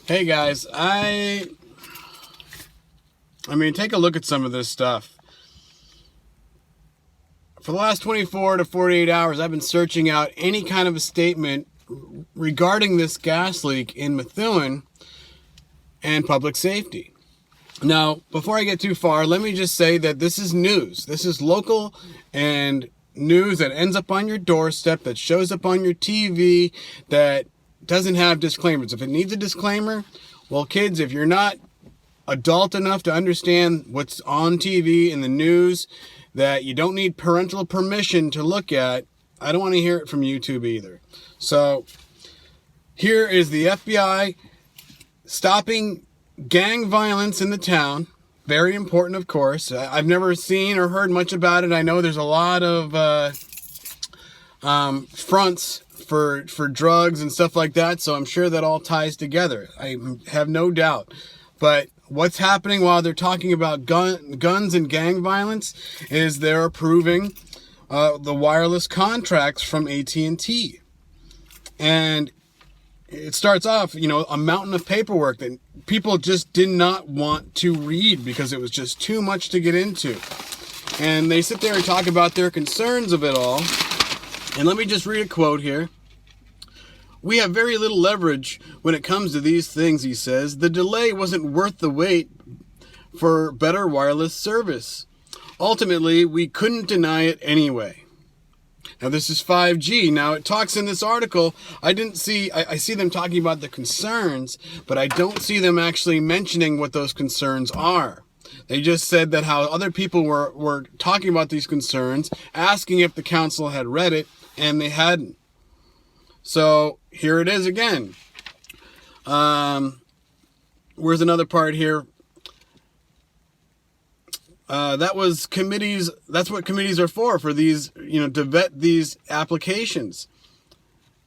Hey guys, I mean, take a look at some of this stuff. For the last 24 to 48 hours, I've been searching out any kind of a statement regarding this gas leak in Methuen and public safety. Now, before I get too far, let me just say that this is news. This is local and news that ends up on your doorstep, that shows up on your TV, that doesn't have disclaimers. If it needs a disclaimer, well, kids, if you're not adult enough to understand what's on TV in the news, that you don't need parental permission to look at, I don't want to hear it from YouTube either. So here is the FBI stopping gang violence in the town. Very important, of course. I've never seen or heard much about it. I know there's a lot of fronts for drugs and stuff like that, so I'm sure that all ties together. I have no doubt. But what's happening while they're talking about guns and gang violence is they're approving the wireless contracts from AT&T. And it starts off, a mountain of paperwork that people just did not want to read because it was just too much to get into. And they sit there and talk about their concerns of it all. And let me just read a quote here. "We have very little leverage when it comes to these things," he says. "The delay wasn't worth the wait for better wireless service. Ultimately, we couldn't deny it anyway." Now, this is 5G. Now, it talks in this article, I see them talking about the concerns, but I don't see them actually mentioning what those concerns are. They just said that how other people were talking about these concerns, asking if the council had read it, and they hadn't. So here it is again. Where's another part here? That's what committees are for these, to vet these applications.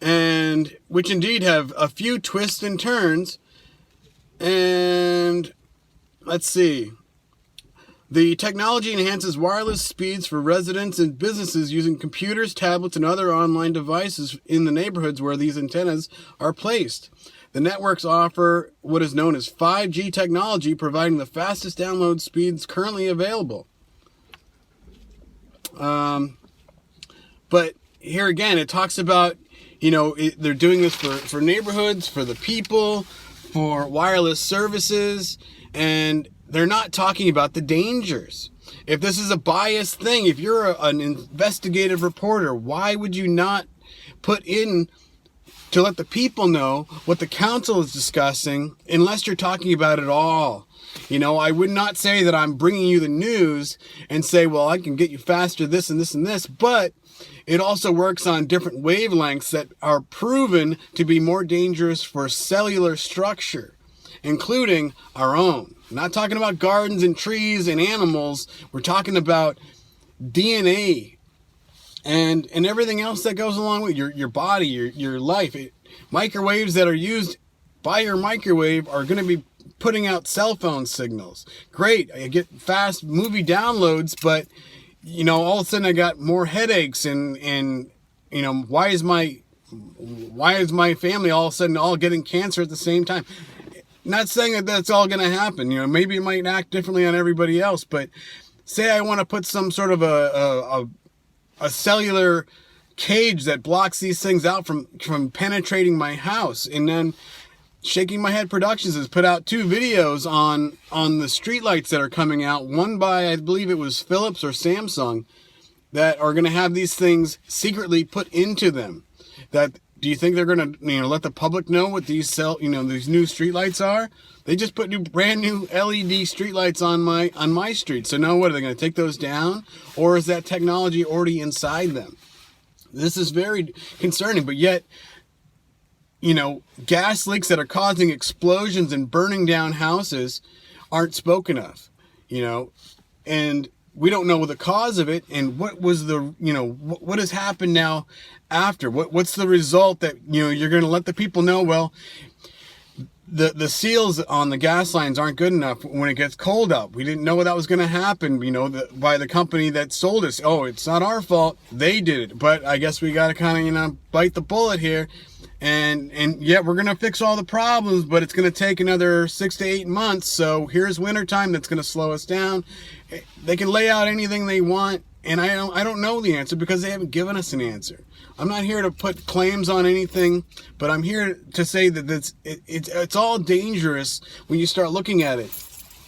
And which indeed have a few twists and turns. And let's see. The technology enhances wireless speeds for residents and businesses using computers, tablets, and other online devices in the neighborhoods where these antennas are placed. The networks offer what is known as 5G technology, providing the fastest download speeds currently available. But here again, it talks about, they're doing this for neighborhoods, for the people, for wireless services, and they're not talking about the dangers. If this is a biased thing, if you're an investigative reporter, why would you not put in to let the people know what the council is discussing, unless you're talking about it all? I would not say that I'm bringing you the news and say, well, I can get you faster this and this and this, but it also works on different wavelengths that are proven to be more dangerous for cellular structure, including our own. I'm not talking about gardens and trees and animals. We're talking about DNA and everything else that goes along with your body, your life. Microwaves that are used by your microwave are going to be putting out cell phone signals. Great, I get fast movie downloads, but all of a sudden I got more headaches and why is my family all of a sudden all getting cancer at the same time? Not saying that that's all going to happen. Maybe it might act differently on everybody else, but say I want to put some sort of a cellular cage that blocks these things out from penetrating my house. And then Shaking My Head Productions has put out 2 videos on the streetlights that are coming out. One by, I believe it was Philips or Samsung, that are going to have these things secretly put into them. Do you think they're going to, let the public know what these these new streetlights are? They just put brand new LED streetlights on my street. So now what, are they going to take those down? Or is that technology already inside them? This is very concerning, but yet, gas leaks that are causing explosions and burning down houses aren't spoken of, and we don't know the cause of it, and what was what has happened now after. What's the result that, you're going to let the people know, well, the seals on the gas lines aren't good enough when it gets cold out. We didn't know that was going to happen, by the company that sold us. Oh, it's not our fault. They did it. But I guess we got to kind of, bite the bullet here And yeah, we're going to fix all the problems, but it's going to take another 6 to 8 months. So here's wintertime that's going to slow us down. They can lay out anything they want, and I don't know the answer because they haven't given us an answer. I'm not here to put claims on anything, but I'm here to say that it's all dangerous when you start looking at it.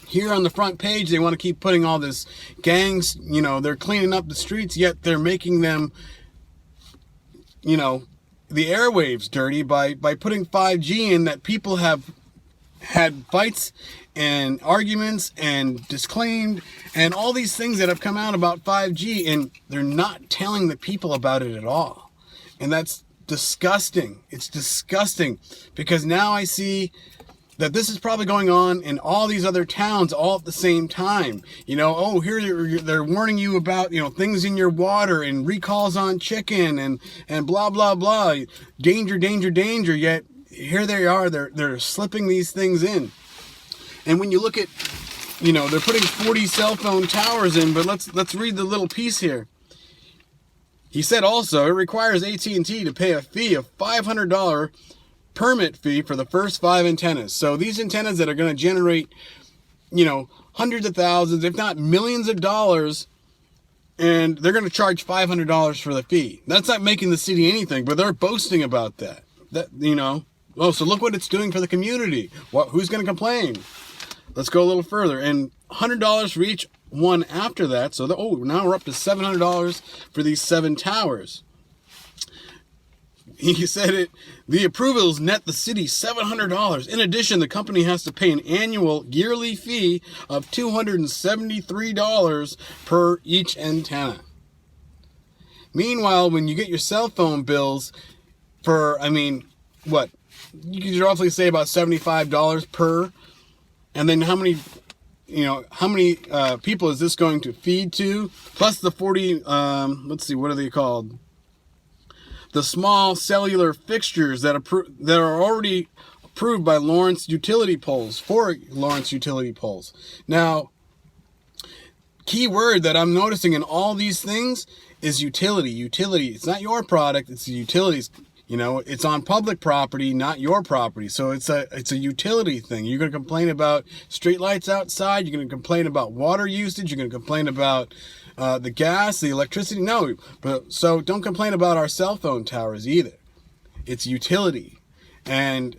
Here on the front page, they want to keep putting all this gangs, they're cleaning up the streets, yet they're making them, the airwaves dirty by putting 5G in that people have had fights and arguments and disclaimed and all these things that have come out about 5G, and they're not telling the people about it at all. And that's disgusting. It's disgusting because now I see that this is probably going on in all these other towns all at the same time. Here they're warning you about, things in your water and recalls on chicken and blah, blah, blah. Danger, danger, danger. Yet here they are. They're slipping these things in. And when you look at, they're putting 40 cell phone towers in, but let's read the little piece here. He said also, it requires AT&T to pay a fee of $500 permit fee for the first 5 antennas. So these antennas that are going to generate, hundreds of thousands, if not millions of dollars, and they're going to charge $500 for the fee. That's not making the city anything, but they're boasting about that. So look what it's doing for the community. Who's going to complain? Let's go a little further. And $100 for each one after that. So now we're up to $700 for these 7 towers. He said the approvals net the city $700. In addition, the company has to pay an annual yearly fee of $273 per each antenna. Meanwhile, when you get your cell phone bills for, you could roughly say about $75 per, and then how many people is this going to feed to? Plus the 40, what are they called? The small cellular fixtures that are already approved by Lawrence Utility Poles, for Lawrence Utility Poles. Now, key word that I'm noticing in all these things is utility. Utility. It's not your product, it's the utilities. It's on public property, not your property. So it's a utility thing. You're going to complain about street lights outside. You're going to complain about water usage. You're going to complain about the gas, the electricity. No, so don't complain about our cell phone towers either. It's utility, and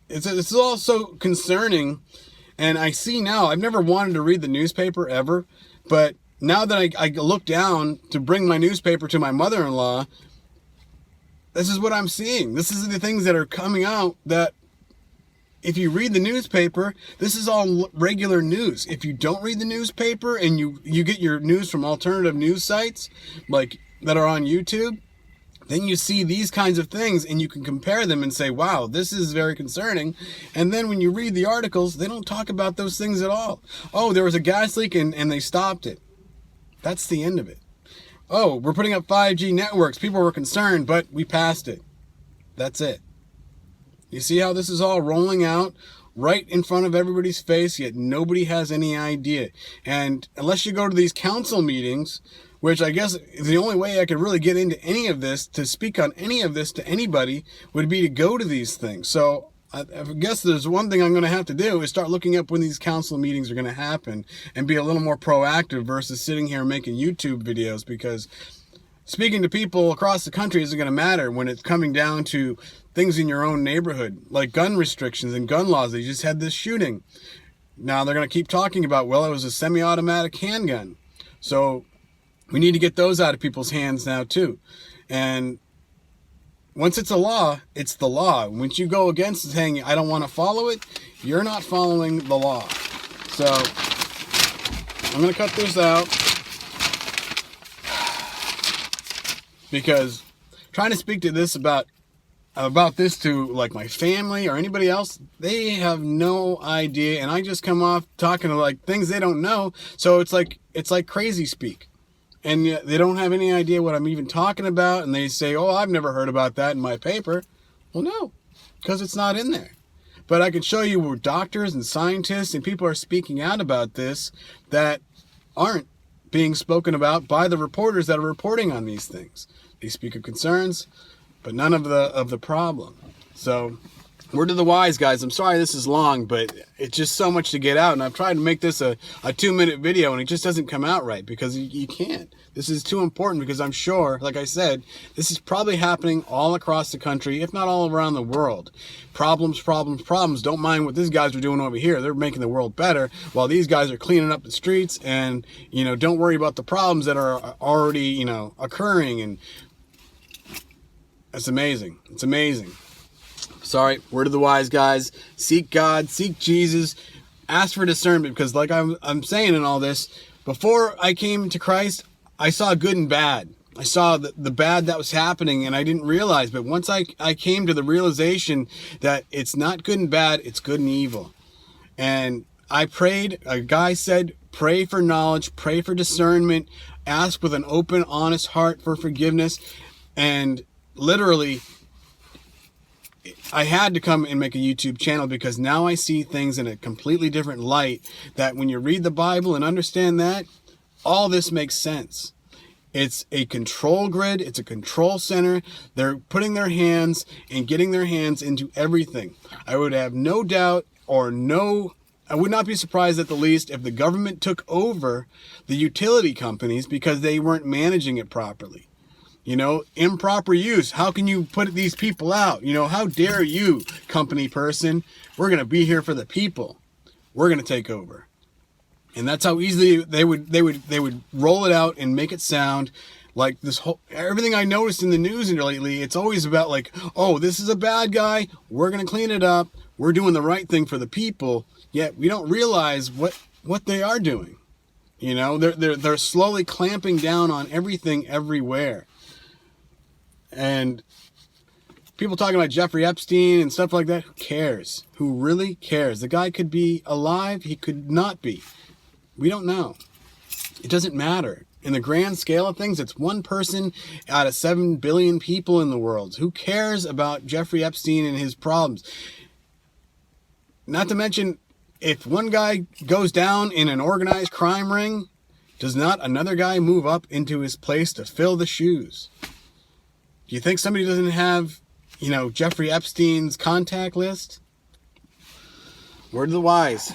it's also concerning. And I see now. I've never wanted to read the newspaper ever, but now that I look down to bring my newspaper to my mother-in-law, this is what I'm seeing. This is the things that are coming out that if you read the newspaper, this is all regular news. If you don't read the newspaper and you get your news from alternative news sites like that are on YouTube, then you see these kinds of things and you can compare them and say, wow, this is very concerning. And then when you read the articles, they don't talk about those things at all. Oh, there was a gas leak and they stopped it. That's the end of it. Oh, we're putting up 5G networks. People were concerned, but we passed it. That's it. You see how this is all rolling out right in front of everybody's face, yet nobody has any idea. And unless you go to these council meetings, which I guess is the only way I could really get into any of this, to speak on any of this to anybody, would be to go to these things. So I guess there's one thing I'm going to have to do is start looking up when these council meetings are going to happen and be a little more proactive versus sitting here making YouTube videos, because speaking to people across the country isn't going to matter when it's coming down to things in your own neighborhood, like gun restrictions and gun laws. They just had this shooting. Now they're going to keep talking about, well, it was a semi-automatic handgun. So we need to get those out of people's hands now too. And once it's a law, it's the law. Once you go against it saying, I don't want to follow it, you're not following the law. So I'm going to cut this out because trying to speak to this about this to like my family or anybody else, they have no idea. And I just come off talking to like things they don't know. So it's like crazy speak. And yet they don't have any idea what I'm even talking about. And they say, oh, I've never heard about that in my paper. Well, no, because it's not in there. But I can show you where doctors and scientists and people are speaking out about this that aren't being spoken about by the reporters that are reporting on these things. They speak of concerns, but none of the problem. So, word to the wise, guys. I'm sorry this is long, but it's just so much to get out. And I've tried to make this a 2-minute video, and it just doesn't come out right because you can't. This is too important because I'm sure, like I said, this is probably happening all across the country, if not all around the world. Problems, problems, problems. Don't mind what these guys are doing over here. They're making the world better while these guys are cleaning up the streets, and, you know, don't worry about the problems that are already, you know, occurring. And it's amazing. It's amazing. Sorry, word of the wise, guys. Seek God, seek Jesus, ask for discernment, because like I'm saying in all this, before I came to Christ, I saw good and bad. I saw the bad that was happening, and I didn't realize. But once I came to the realization that it's not good and bad, it's good and evil. And I prayed, a guy said, pray for knowledge, pray for discernment, ask with an open, honest heart for forgiveness. And literally, I had to come and make a YouTube channel because now I see things in a completely different light, that when you read the Bible and understand that, all this makes sense. It's a control grid. It's a control center. They're putting their hands and getting their hands into everything. I would have no doubt I would not be surprised at the least if the government took over the utility companies because they weren't managing it properly. You know, improper use. How can you put these people out? You know, how dare you, company person? We're going to be here for the people. We're going to take over. And that's how easily they would roll it out and make it sound like this whole, everything I noticed in the news lately, it's always about like, oh, this is a bad guy. We're going to clean it up. We're doing the right thing for the people. Yet we don't realize what they are doing. You know, they're slowly clamping down on everything everywhere. And people talking about Jeffrey Epstein and stuff like that, who cares? Who really cares? The guy could be alive, he could not be. We don't know. It doesn't matter. In the grand scale of things, it's one person out of 7 billion people in the world. Who cares about Jeffrey Epstein and his problems? Not to mention, if one guy goes down in an organized crime ring, does not another guy move up into his place to fill the shoes? Do you think somebody doesn't have, you know, Jeffrey Epstein's contact list? Word of the wise.